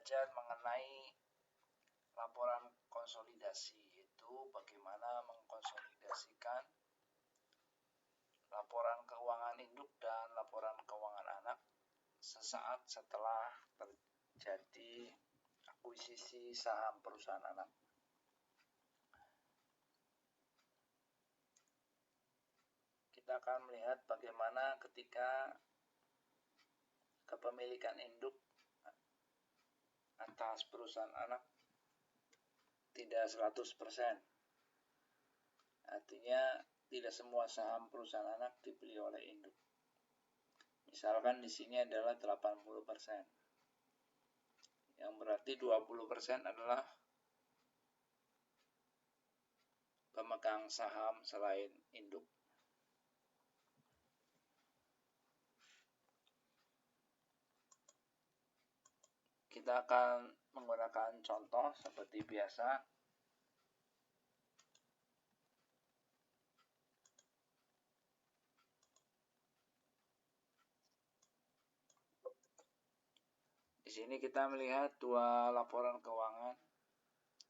belajar mengenai laporan konsolidasi, yaitu bagaimana mengkonsolidasikan laporan keuangan induk dan laporan keuangan anak sesaat setelah terjadi akuisisi saham perusahaan anak. Kita akan melihat bagaimana ketika kepemilikan induk atas perusahaan anak tidak 100%. Artinya tidak semua saham perusahaan anak dibeli oleh induk. Misalkan di sini adalah 80%. Yang berarti 20% adalah pemegang saham selain induk. Kita akan menggunakan contoh seperti biasa. Di sini kita melihat dua laporan keuangan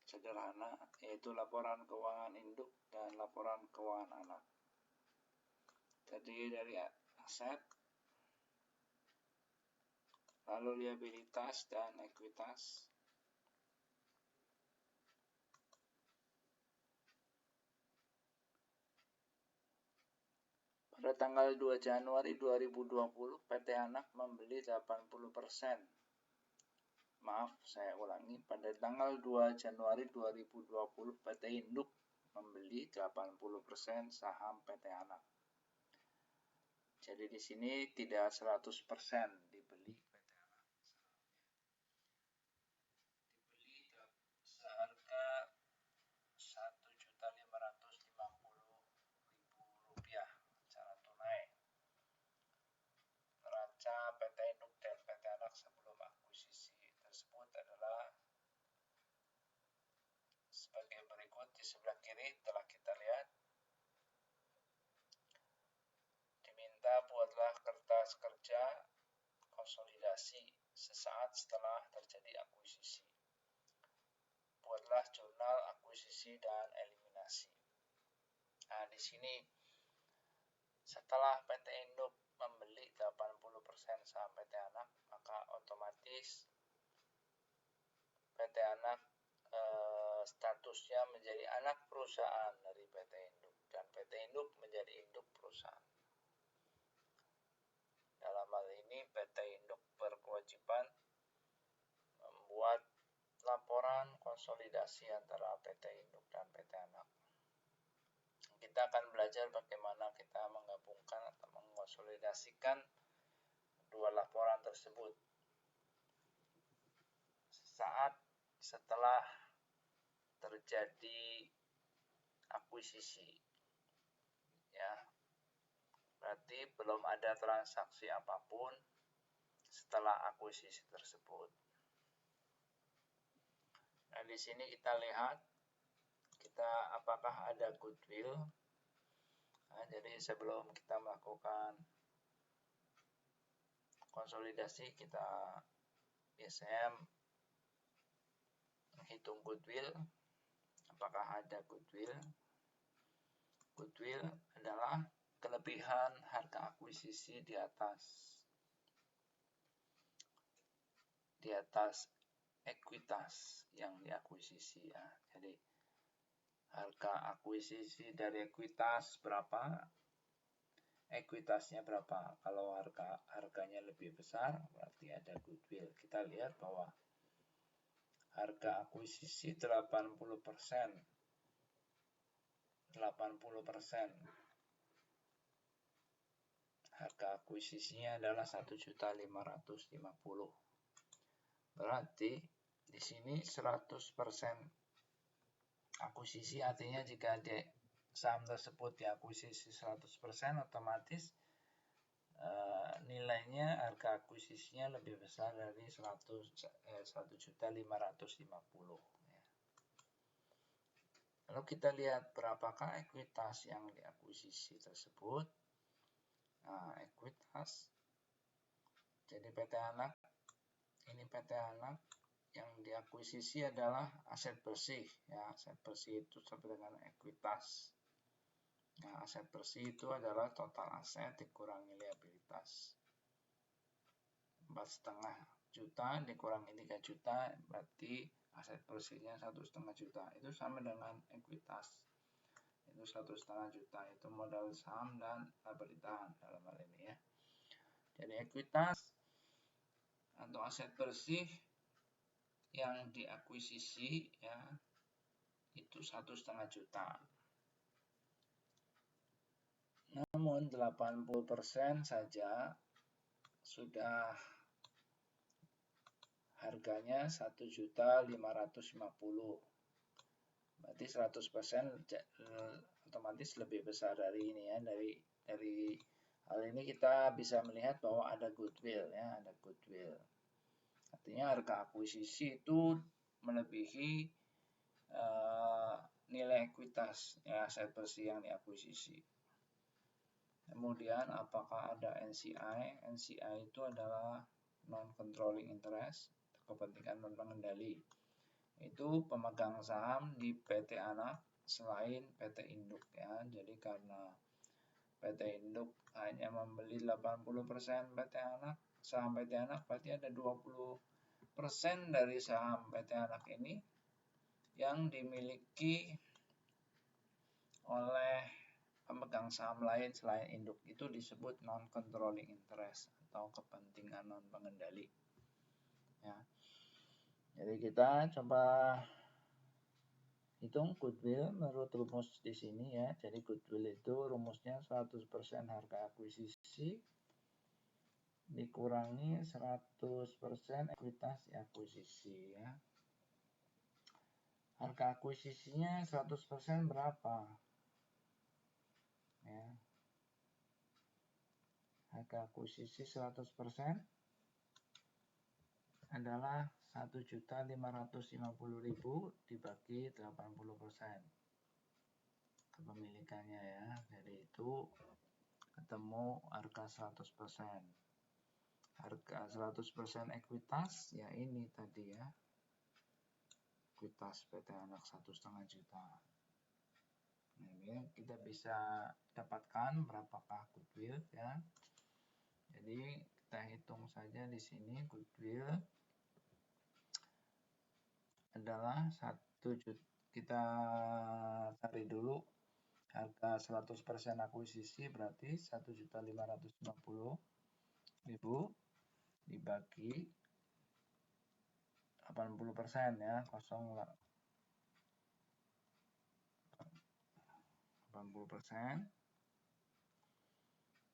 sederhana, yaitu laporan keuangan induk dan laporan keuangan anak. Terdiri dari aset, lalu liabilitas dan ekuitas. Pada tanggal 2 Januari 2020, PT Anak membeli 80%. Maaf, saya ulangi. Pada tanggal 2 Januari 2020, PT Induk membeli 80% saham PT Anak. Jadi di sini tidak 100% dibeli PT Anak. Dibeli seharga Rp1.550.000 secara tunai. Neraca PT Induk dan PT Anak sebelum akuisisi tersebut adalah sebagai berikut. Di sebelah kiri telah kita lihat, diminta buatlah kertas kerja konsolidasi sesaat setelah terjadi akuisisi. Buatlah jurnal akuisisi dan eliminasi. Nah, di sini setelah PT Induk membeli 80% saham PT Anak, maka otomatis PT Anak statusnya menjadi anak perusahaan dari PT Induk dan PT Induk menjadi induk perusahaan. Dalam hal ini PT Induk berkewajiban membuat laporan konsolidasi antara PT Induk dan PT Anak. Kita akan belajar bagaimana kita menggabungkan atau mengkonsolidasikan dua laporan tersebut saat setelah terjadi akuisisi. Ya, berarti belum ada transaksi apapun setelah akuisisi tersebut. Nah, di sini kita lihat apakah ada goodwill. Nah, jadi sebelum kita melakukan konsolidasi, kita biasanya menghitung goodwill. Apakah ada goodwill? Goodwill adalah kelebihan harga akuisisi di atas ekuitas yang diakuisisi, ya. Jadi harga akuisisi dari ekuitas berapa, ekuitasnya berapa. Kalau harganya lebih besar, berarti ada goodwill. Kita lihat bahwa harga akuisisi 80%. Harga akuisisinya adalah 1.550.000. Berarti di sini 100% akuisisi, artinya jika saham tersebut diakuisisi 100%, otomatis nilainya harga akuisisinya lebih besar dari 1.550.000. Lalu kita lihat berapakah ekuitas yang diakuisisi tersebut. Nah, ekuitas. Jadi PT Anak, ini PT Anak, yang diakuisisi adalah aset bersih. Ya, aset bersih itu sama dengan ekuitas. Nah, aset bersih itu adalah total aset dikurangi liabilitas. 4,5 juta dikurangi 3 juta berarti aset bersihnya 1,5 juta. Itu sama dengan ekuitas. Itu 1,5 juta itu modal saham dan laba ditahan dalam hal ini ya. Jadi ekuitas atau aset bersih yang diakuisisi ya itu 1,5 juta. Namun 80% saja sudah harganya 1.550.000. Berarti 100% otomatis lebih besar dari ini ya. Dari hal ini kita bisa melihat bahwa ada goodwill ya, ada goodwill. Artinya harga akuisisi itu melebihi nilai ekuitas ya, aset bersih yang diakuisisi. Kemudian apakah ada NCI? NCI itu adalah non-controlling interest, kepentingan non-pengendali. Itu pemegang saham di PT anak selain PT induk ya. Jadi karena PT induk hanya membeli 80% PT anak, saham PT anak, berarti ada 20% dari saham PT anak ini yang dimiliki oleh pemegang saham lain selain induk. Itu disebut non-controlling interest atau kepentingan non-pengendali ya. Jadi kita coba hitung goodwill menurut rumus di sini ya. Jadi goodwill itu rumusnya 100% harga akuisisi dikurangi 100% ekuitas akuisisi ya. Harga akuisisinya 100% berapa? Ya. Harga akuisisi 100% adalah 1.550.000 dibagi 80% kepemilikannya ya. Dari itu ketemu harga 100%. Harga 100% ekuitas ya ini tadi ya. Ekuitas PT anak 1,5 juta. Nah, ini kita bisa dapatkan berapakah goodwill ya. Jadi kita hitung saja di sini goodwill adalah 1 juta. Kita cari dulu harga 100% akuisisi berarti 1.550.000 dibagi 80% ya, 80%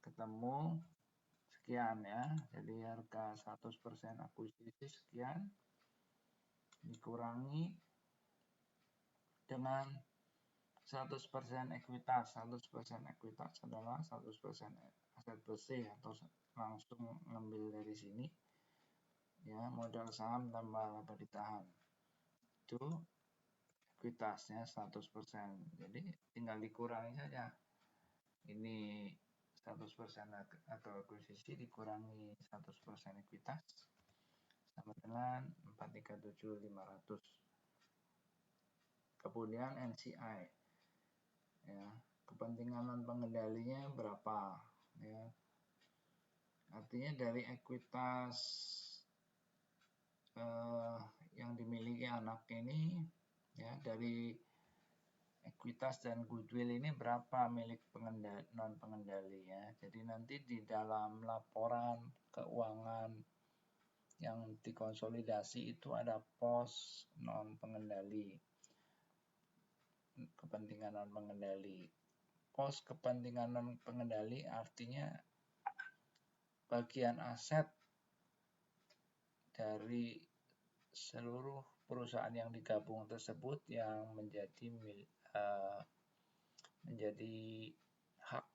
ketemu sekian ya. Jadi harga 100% akuisisi sekian dikurangi dengan 100% ekuitas. 100% ekuitas adalah 100% aset bersih atau langsung ngambil dari sini ya, modal saham tambah laba ditahan. Itu ekuitasnya 100%. Jadi tinggal dikurangi saja. Ini 100% atau akuisisi dikurangi 100% ekuitas sama dengan 437.500. Kemudian NCI ya, kepentingan non pengendalinya berapa ya. Artinya dari ekuitas yang dimiliki anak ini ya, dari ekuitas dan goodwill ini berapa milik non pengendali ya. Jadi nanti di dalam laporan keuangan yang dikonsolidasi itu ada pos non pengendali, kepentingan non pengendali. Pos kepentingan non pengendali artinya bagian aset dari seluruh perusahaan yang digabung tersebut yang menjadi hak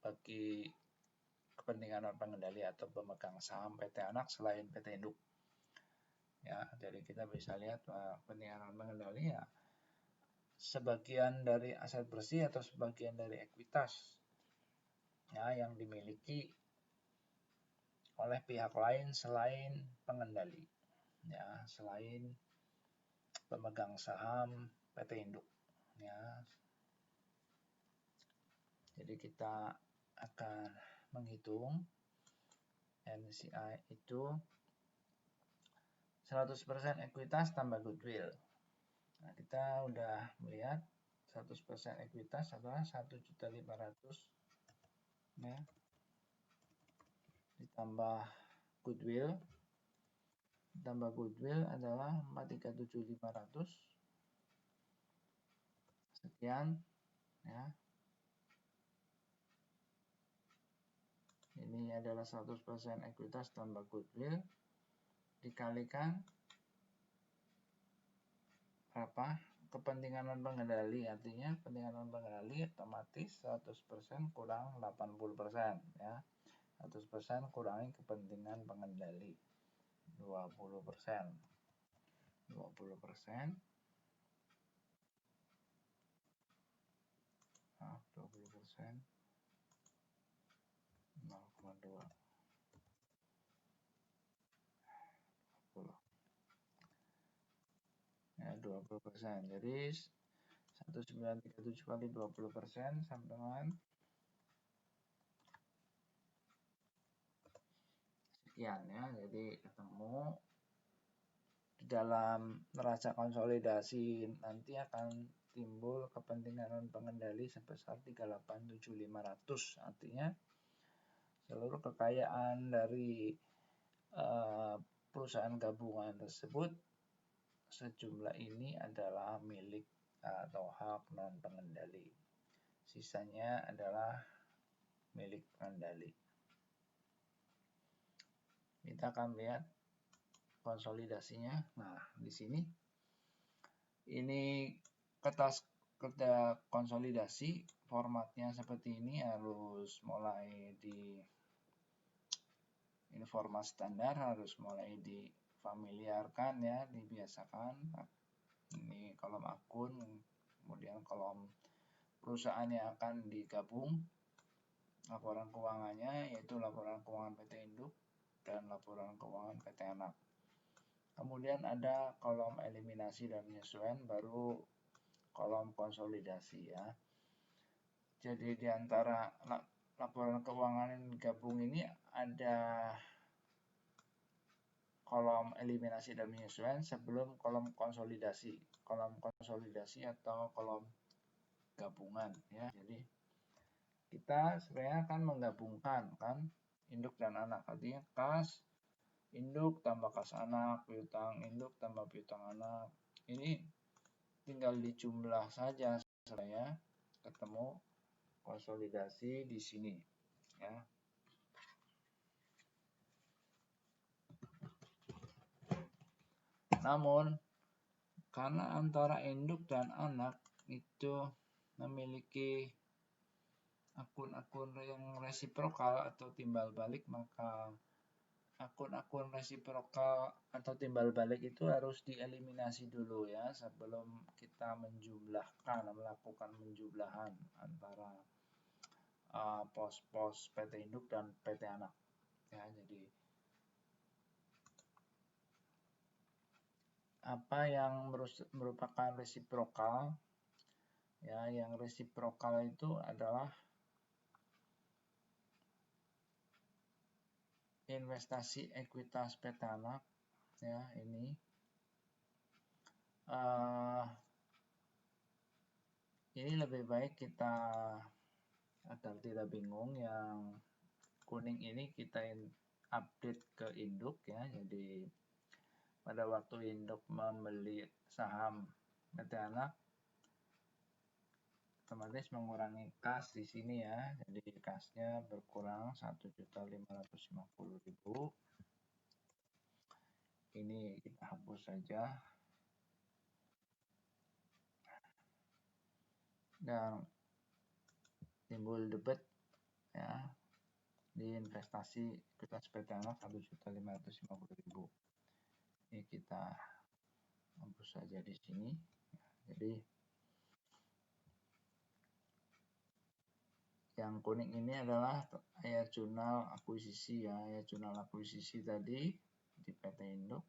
bagi kepentingan non pengendali atau pemegang saham PT anak selain PT induk ya. Jadi kita bisa lihat kepentingan non pengendali ya sebagian dari aset bersih atau sebagian dari ekuitas ya yang dimiliki oleh pihak lain selain pengendali. ya, selain pemegang saham PT Induk ya. Jadi kita akan menghitung NCI itu 100% ekuitas tambah goodwill. Nah, kita udah melihat 100% ekuitas adalah 1.500.000 ya, ditambah goodwill adalah 437.500 sekian ya. Ini adalah 100% ekuitas tambah goodwill dikalikan berapa? Kepentingan non pengendali, artinya kepentingan non pengendali otomatis 100% kurang 80% ya. 100% kurangi kepentingan pengendali 20%. 20%. Nah, 20%. 0,2. 20. Ya, 20%. Jadi 1937 kali 20% sama dengan sekian ya. Jadi ketemu di dalam neraca konsolidasi nanti akan timbul kepentingan non pengendali sebesar 387.500. Artinya seluruh kekayaan dari perusahaan gabungan tersebut sejumlah ini adalah milik atau hak non pengendali. Sisanya adalah milik pengendali. Kita akan lihat konsolidasinya. Nah, di sini ini kertas konsolidasi formatnya seperti ini, harus mulai di ini format standar, harus mulai difamiliarkan ya, dibiasakan. Ini kolom akun, kemudian kolom perusahaan yang akan digabung, laporan keuangannya yaitu laporan keuangan PT Induk dan laporan keuangan PT Anak. Kemudian ada kolom eliminasi dan penyesuaian, baru kolom konsolidasi ya. Jadi di antara laporan keuangan yang digabung ini ada kolom eliminasi dan penyesuaian sebelum kolom konsolidasi. Kolom konsolidasi atau kolom gabungan ya. Jadi kita sebenarnya akan menggabungkan kan induk dan anak, artinya kas induk tambah kas anak, piutang induk tambah piutang anak. Ini tinggal dijumlah saja saya ketemu konsolidasi di sini ya. Namun karena antara induk dan anak itu memiliki akun-akun yang resiprokal atau timbal balik, maka akun-akun resiprokal atau timbal balik itu harus dieliminasi dulu ya sebelum kita melakukan penjumlahan antara pos-pos PT Induk dan PT Anak ya. Jadi apa yang merupakan resiprokal ya, yang resiprokal itu adalah investasi ekuitas PT Anak ya. Ini ini lebih baik kita, agar tidak bingung, yang kuning ini kita update ke induk ya. Jadi pada waktu induk membeli saham PT Anak otomatis mengurangi kas di sini ya. Jadi kasnya berkurang 1.550.000. Ini kita hapus saja. Dan timbul debit ya di investasi ekuitas PT Anak 1.550.000. Ini kita hapus saja di sini. Jadi yang kuning ini adalah ayat jurnal akuisisi ya, ayat jurnal akuisisi tadi di PT Induk.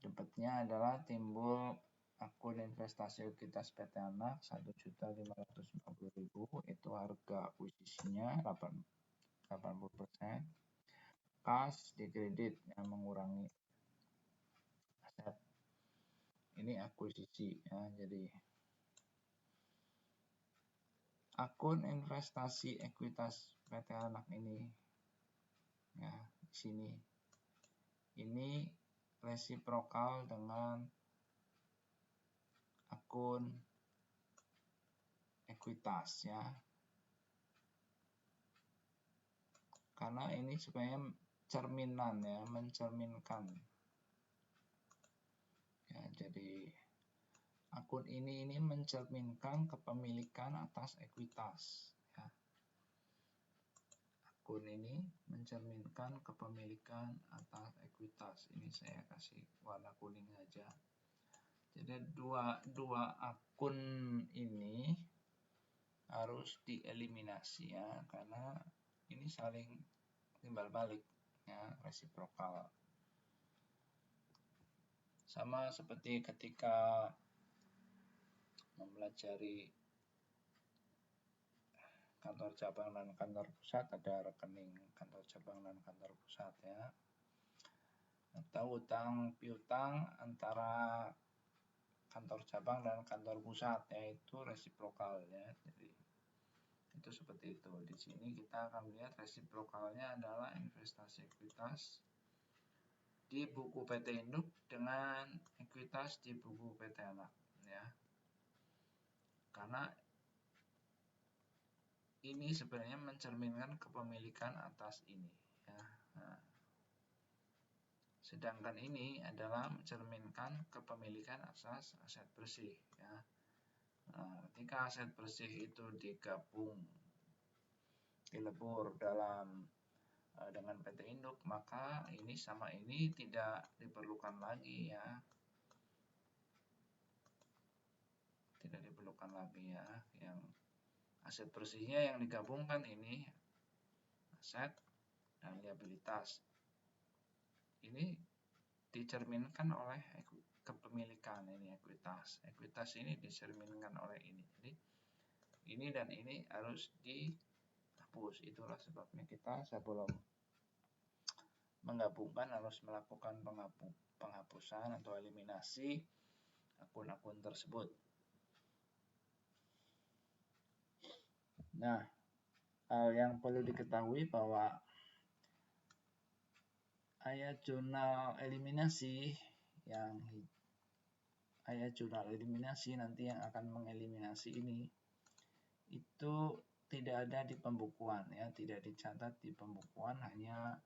Debetnya adalah timbul akun investasi ekuitas PT Anak 1.550.000, itu harga akuisisinya 80%. Kas di kredit yang mengurangi aset. Ini akuisisi ya. Jadi akun investasi ekuitas PT Anak ini ya, di sini ini resiprokal dengan akun ekuitas ya. Karena ini sebenarnya cerminan ya, mencerminkan. Ya, jadi akun ini mencerminkan kepemilikan atas ekuitas ya. Akun ini mencerminkan kepemilikan atas ekuitas. Ini saya kasih warna kuning saja. Jadi dua akun ini harus dieliminasi ya, karena ini saling timbal balik ya, resiprokal. Sama seperti ketika mempelajari kantor cabang dan kantor pusat, ada rekening kantor cabang dan kantor pusat ya, atau utang piutang antara kantor cabang dan kantor pusat, yaitu resiprokal ya. Jadi itu seperti itu. Di sini kita akan lihat resiprokalnya adalah investasi ekuitas di buku PT Induk dengan ekuitas di buku PT Anak ya. Karena ini sebenarnya mencerminkan kepemilikan atas ini ya. Nah, sedangkan ini adalah mencerminkan kepemilikan atas aset bersih ya. Nah, ketika aset bersih itu digabung, dilebur dalam dengan PT Induk, maka ini sama ini tidak diperlukan lagi ya. Tidak diperlukan lagi ya. Yang aset bersihnya yang digabungkan ini aset dan liabilitas. Ini dicerminkan oleh kepemilikan, ini ekuitas. Ekuitas ini dicerminkan oleh ini. Jadi ini dan ini harus dihapus. Itulah sebabnya kita sebelum menggabungkan harus melakukan penghapusan atau eliminasi akun-akun tersebut. Nah, hal yang perlu diketahui bahwa ayat jurnal eliminasi nanti yang akan mengeliminasi ini itu tidak ada di pembukuan ya, tidak dicatat di pembukuan, hanya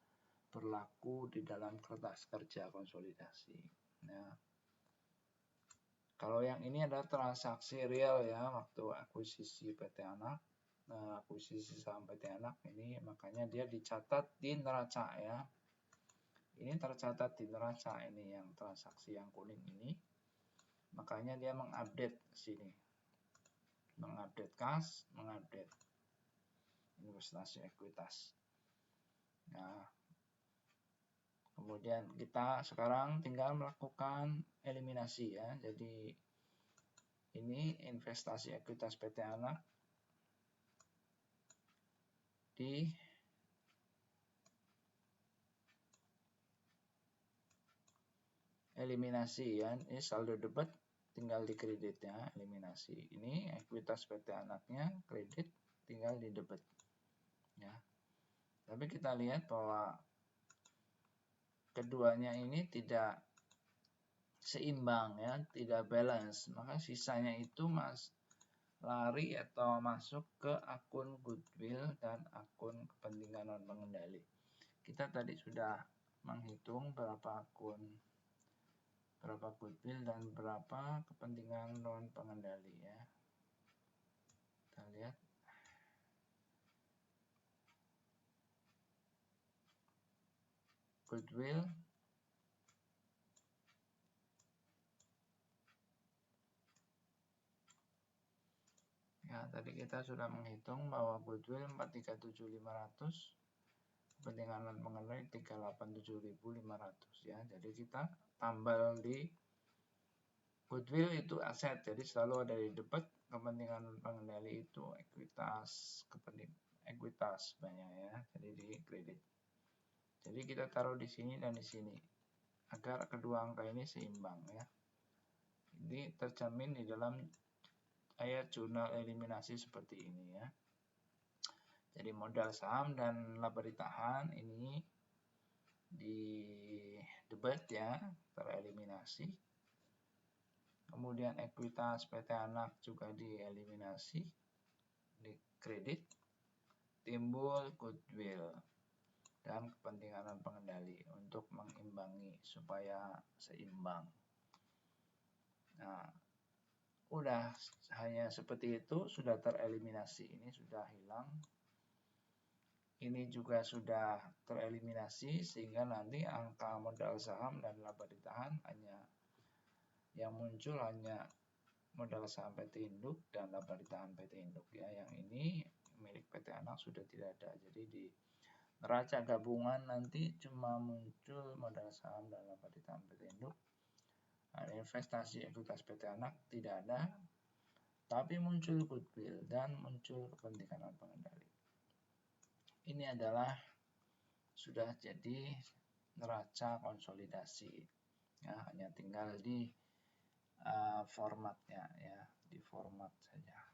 berlaku di dalam kertas kerja konsolidasi ya. Kalau yang ini adalah transaksi real ya, waktu akuisisi PT Anak. Nah, akuisisi saham PT Anak ini makanya dia dicatat di neraca ya. Ini tercatat di neraca, ini yang transaksi yang kuning ini. Makanya dia mengupdate sini. Mengupdate kas, mengupdate investasi ekuitas. Nah, kemudian kita sekarang tinggal melakukan eliminasi ya. Jadi ini investasi ekuitas PT Anak di eliminasi ya. Ini saldo debit tinggal di kredit ya, eliminasi. Ini ekuitas PT Anaknya kredit tinggal di debit ya. Tapi kita lihat bahwa keduanya ini tidak seimbang ya, tidak balance. Maka sisanya itu lari atau masuk ke akun goodwill dan akun kepentingan non pengendali. Kita tadi sudah menghitung berapa goodwill dan berapa kepentingan non pengendali ya. Kita lihat. Goodwill ya, tadi kita sudah menghitung bahwa goodwill 437.500, kepentingan non pengendali 387.500 ya. Jadi kita tambal di goodwill itu aset, jadi selalu ada di debit. Kepentingan pengendali itu ekuitas, ekuitas banyak ya, jadi di kredit. Jadi kita taruh di sini dan di sini agar kedua angka ini seimbang ya. Ini tercermin di dalam ayat jurnal eliminasi seperti ini ya. Jadi modal saham dan laba ditahan ini di debit ya, tereliminasi. Kemudian ekuitas PT Anak juga dieliminasi di kredit, timbul goodwill dan kepentingan pengendali untuk mengimbangi supaya seimbang. Nah, udah hanya seperti itu sudah tereliminasi, ini sudah hilang. Ini juga sudah tereliminasi sehingga nanti angka modal saham dan laba ditahan hanya yang muncul hanya modal saham PT Induk dan laba ditahan PT Induk ya. Yang ini milik PT Anak sudah tidak ada. Jadi di neraca gabungan nanti cuma muncul modal saham dan laba ditahan PT Induk. Nah, investasi ekuitas PT Anak tidak ada, tapi muncul goodwill dan muncul kepentingan pengendali. Ini adalah sudah jadi neraca konsolidasi ya, hanya tinggal di formatnya ya, di format saja.